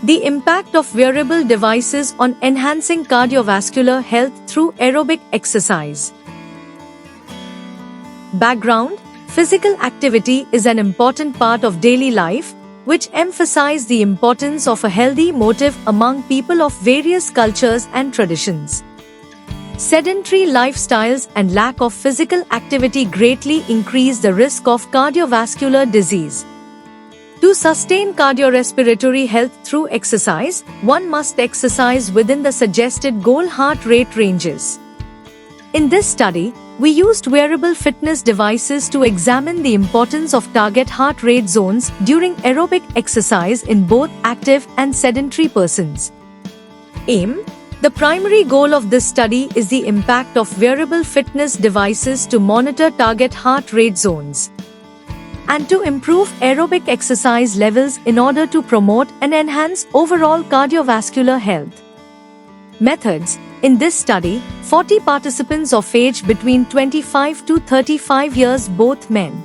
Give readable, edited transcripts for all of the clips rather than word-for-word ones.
The impact of wearable devices on enhancing cardiovascular health through aerobic exercise. Background: physical activity is an important part of daily life, which emphasize the importance of a healthy motive among people of various cultures and traditions. Sedentary lifestyles and lack of physical activity greatly increase the risk of cardiovascular disease. To sustain cardiorespiratory health through exercise, one must exercise within the suggested goal heart rate ranges. In this study, we used wearable fitness devices to examine the importance of target heart rate zones during aerobic exercise in both active and sedentary persons. Aim: the primary goal of this study is the impact of wearable fitness devices to monitor target heart rate zones and to improve aerobic exercise levels in order to promote and enhance overall cardiovascular health. Methods: in this study, 40 participants of age between 25 to 35 years, both men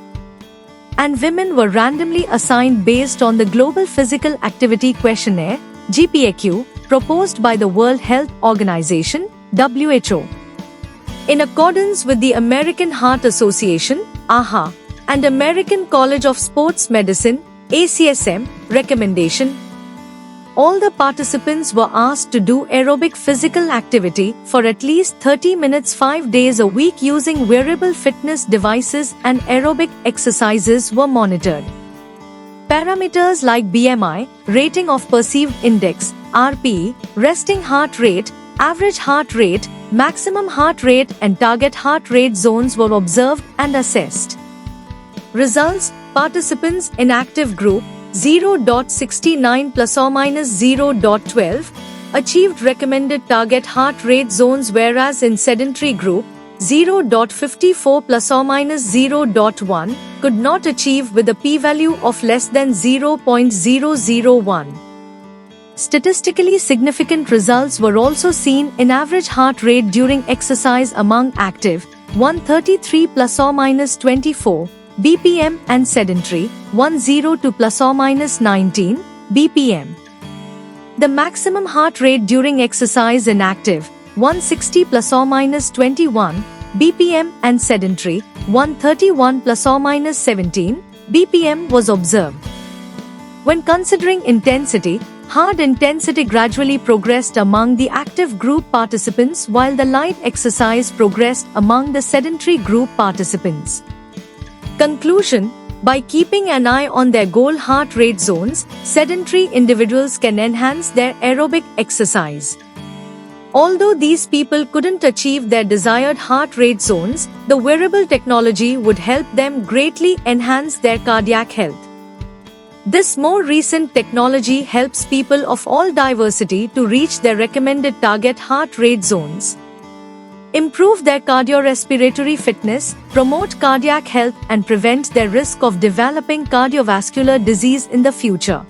and women, were randomly assigned based on the Global Physical Activity Questionnaire (GPAQ) proposed by the World Health Organization (WHO). In accordance with the American Heart Association (AHA) and American College of Sports Medicine (ACSM) recommendation, all the participants were asked to do aerobic physical activity for at least 30 minutes 5 days a week using wearable fitness devices, and aerobic exercises were monitored. Parameters like BMI, rating of perceived index, RPE, resting heart rate, average heart rate, maximum heart rate, and target heart rate zones were observed and assessed. Results: participants in active group 0.69 plus or minus 0.12 achieved recommended target heart rate zones, whereas in sedentary group 0.54 plus or minus 0.1 could not achieve, with a p-value of less than 0.001. Statistically significant results were also seen in average heart rate during exercise among active 133 plus or minus 24 BPM and sedentary 102 plus or minus 19 BPM. The maximum heart rate during exercise in active 160 plus or minus 21 BPM and sedentary 131 plus or minus 17 BPM was observed. When considering intensity, hard intensity gradually progressed among the active group participants while the light exercise progressed among the sedentary group participants. Conclusion: by keeping an eye on their goal heart rate zones, sedentary individuals can enhance their aerobic exercise. Although these people couldn't achieve their desired heart rate zones, the wearable technology would help them greatly enhance their cardiac health. This more recent technology helps people of all diversity to reach their recommended target heart rate zones, improve their cardiorespiratory fitness, promote cardiac health, and prevent their risk of developing cardiovascular disease in the future.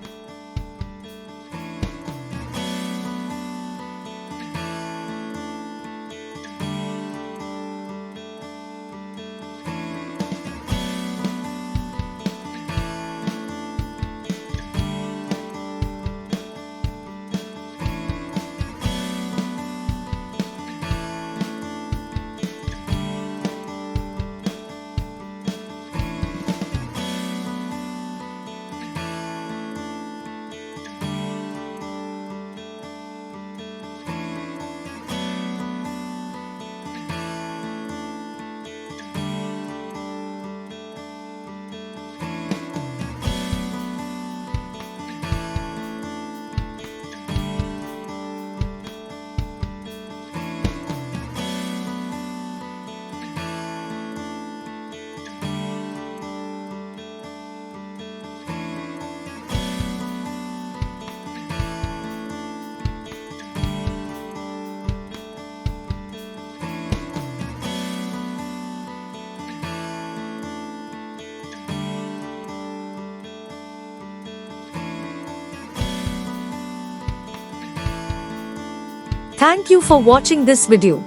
Thank you for watching this video.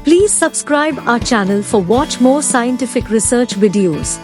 Please subscribe our channel for watch more scientific research videos.